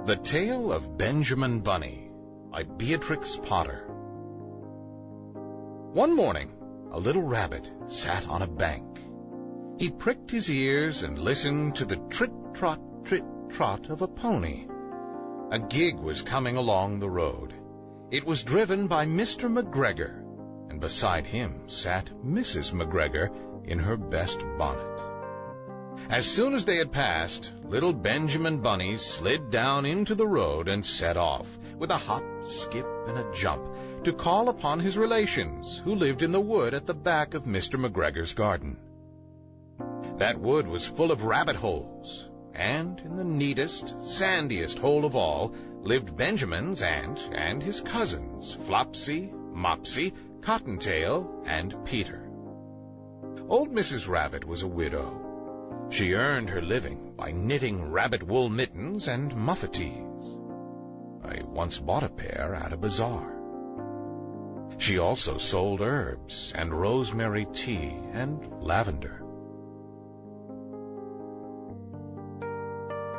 The Tale of Benjamin Bunny by Beatrix Potter. One morning, a little rabbit sat on a bank. He pricked his ears and listened to the trit-trot of a pony. A gig was coming along the road. It was driven by Mr. McGregor, and beside him sat Mrs. McGregor in her best bonnet. As soon as they had passed, little Benjamin Bunny slid down into the road and set off, with a hop, skip, and a jump, to call upon his relations, who lived in the wood at the back of Mr. McGregor's garden. That wood was full of rabbit holes, and in the neatest, sandiest hole of all lived Benjamin's aunt and his cousins, Flopsy, Mopsy, Cottontail, and Peter. Old Mrs. Rabbit was a widow. She earned her living by knitting rabbit wool mittens and muffetees. I once bought a pair at a bazaar. She also sold herbs and rosemary tea and lavender.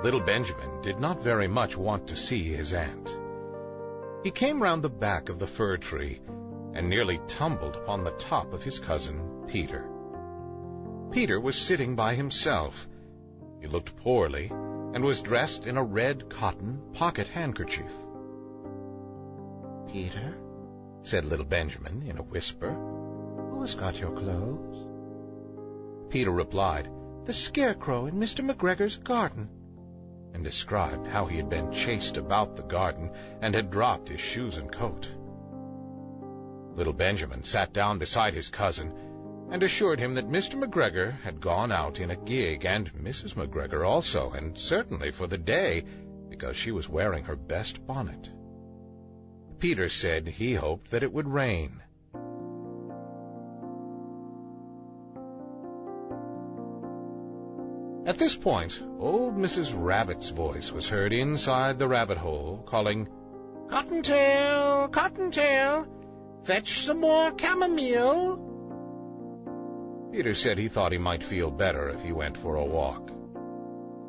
Little Benjamin did not very much want to see his aunt. He came round the back of the fir tree and nearly tumbled upon the top of his cousin Peter. Peter was sitting by himself. He looked poorly and was dressed in a red cotton pocket handkerchief. "Peter," said little Benjamin in a whisper, "who has got your clothes?" Peter replied, "The scarecrow in Mr. McGregor's garden," and described how he had been chased about the garden and had dropped his shoes and coat. Little Benjamin sat down beside his cousin and assured him that Mr. McGregor had gone out in a gig, and Mrs. McGregor also, and certainly for the day, because she was wearing her best bonnet. Peter said he hoped that it would rain. At this point, old Mrs. Rabbit's voice was heard inside the rabbit hole, calling, "Cottontail, Cottontail, fetch some more chamomile." Peter said he thought he might feel better if he went for a walk.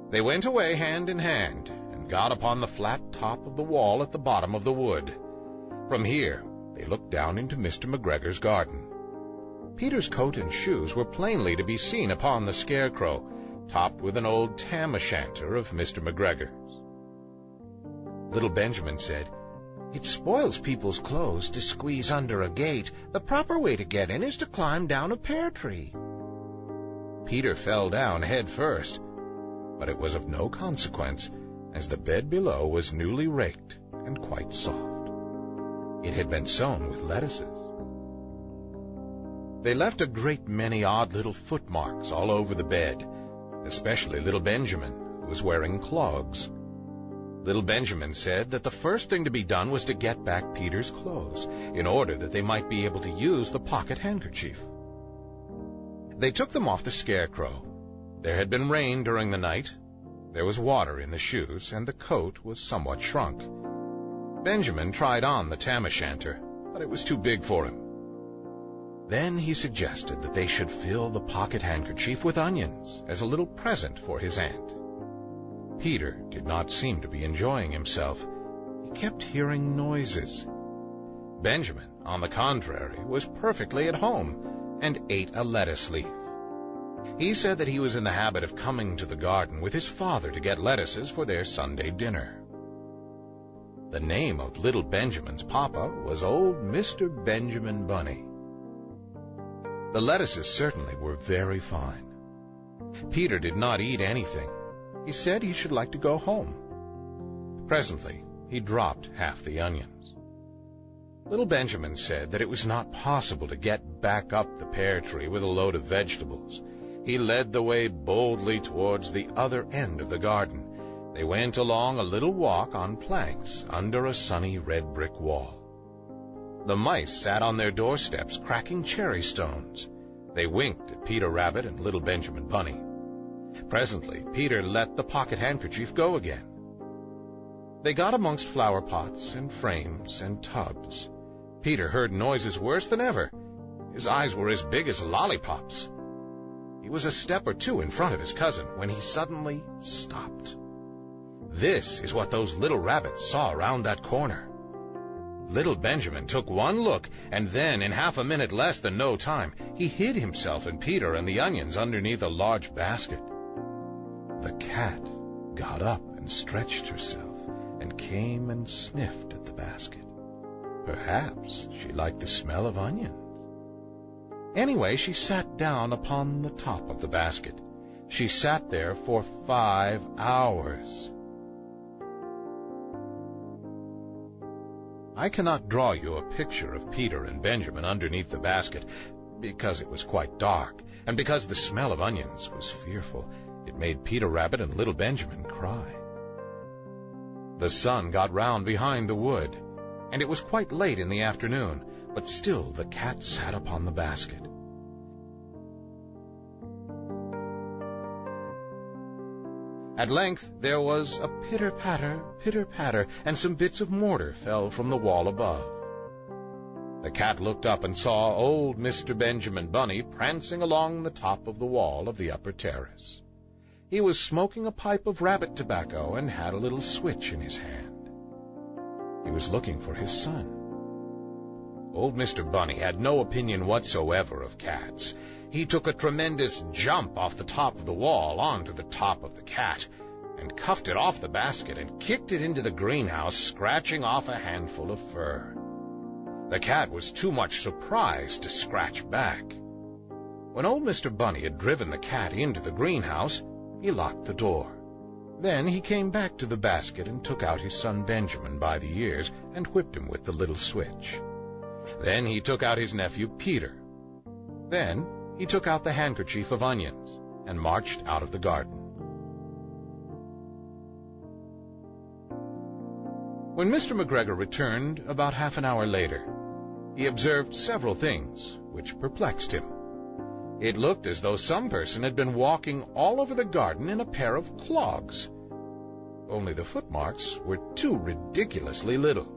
They went away hand in hand and got upon the flat top of the wall at the bottom of the wood. From here, they looked down into Mr. McGregor's garden. Peter's coat and shoes were plainly to be seen upon the scarecrow, topped with an old tam-o'-shanter of Mr. McGregor's. Little Benjamin said, "It spoils people's clothes to squeeze under a gate. The proper way to get in is to climb down a pear tree." Peter fell down head first, but it was of no consequence, as the bed below was newly raked and quite soft. It had been sown with lettuces. They left a great many odd little footmarks all over the bed, especially little Benjamin, who was wearing clogs. Little Benjamin said that the first thing to be done was to get back Peter's clothes, in order that they might be able to use the pocket handkerchief. They took them off the scarecrow. There had been rain during the night. There was water in the shoes, and the coat was somewhat shrunk. Benjamin tried on the tam-o'-shanter, but it was too big for him. Then he suggested that they should fill the pocket handkerchief with onions as a little present for his aunt. Peter did not seem to be enjoying himself. He kept hearing noises. Benjamin, on the contrary, was perfectly at home and ate a lettuce leaf. He said that he was in the habit of coming to the garden with his father to get lettuces for their Sunday dinner. The name of little Benjamin's papa was old Mr. Benjamin Bunny. The lettuces certainly were very fine. Peter did not eat anything. He said he should like to go home. Presently, he dropped half the onions. Little Benjamin said that it was not possible to get back up the pear tree with a load of vegetables. He led the way boldly towards the other end of the garden. They went along a little walk on planks under a sunny red brick wall. The mice sat on their doorsteps cracking cherry stones. They winked at Peter Rabbit and little Benjamin Bunny. Presently, Peter let the pocket handkerchief go again. They got amongst flower pots and frames and tubs. Peter heard noises worse than ever. His eyes were as big as lollipops. He was a step or two in front of his cousin when he suddenly stopped. This is what those little rabbits saw around that corner. Little Benjamin took one look, and then, in half a minute less than no time, he hid himself and Peter and the onions underneath a large basket. The cat got up and stretched herself, and came and sniffed at the basket. Perhaps she liked the smell of onions. Anyway, she sat down upon the top of the basket. She sat there for 5 hours. I cannot draw you a picture of Peter and Benjamin underneath the basket, because it was quite dark, and because the smell of onions was fearful. It made Peter Rabbit and little Benjamin cry. The sun got round behind the wood, and it was quite late in the afternoon, but still the cat sat upon the basket. At length there was a pitter-patter, and some bits of mortar fell from the wall above. The cat looked up and saw old Mr. Benjamin Bunny prancing along the top of the wall of the upper terrace. He was smoking a pipe of rabbit tobacco and had a little switch in his hand. He was looking for his son. Old Mr. Bunny had no opinion whatsoever of cats. He took a tremendous jump off the top of the wall onto the top of the cat, and cuffed it off the basket and kicked it into the greenhouse, scratching off a handful of fur. The cat was too much surprised to scratch back. When old Mr. Bunny had driven the cat into the greenhouse, he locked the door. Then he came back to the basket and took out his son Benjamin by the ears and whipped him with the little switch. Then he took out his nephew Peter. Then he took out the handkerchief of onions and marched out of the garden. When Mr. McGregor returned about half an hour later, he observed several things which perplexed him. It looked as though some person had been walking all over the garden in a pair of clogs, only the footmarks were too ridiculously little.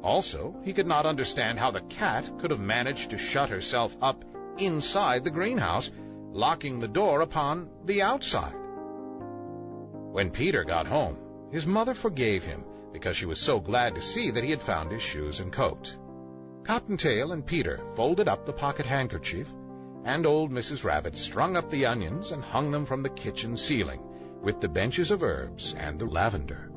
Also, he could not understand how the cat could have managed to shut herself up inside the greenhouse, locking the door upon the outside. When Peter got home, his mother forgave him, because she was so glad to see that he had found his shoes and coat. Cottontail and Peter folded up the pocket handkerchief, and old Mrs. Rabbit strung up the onions and hung them from the kitchen ceiling, with the benches of herbs and the lavender.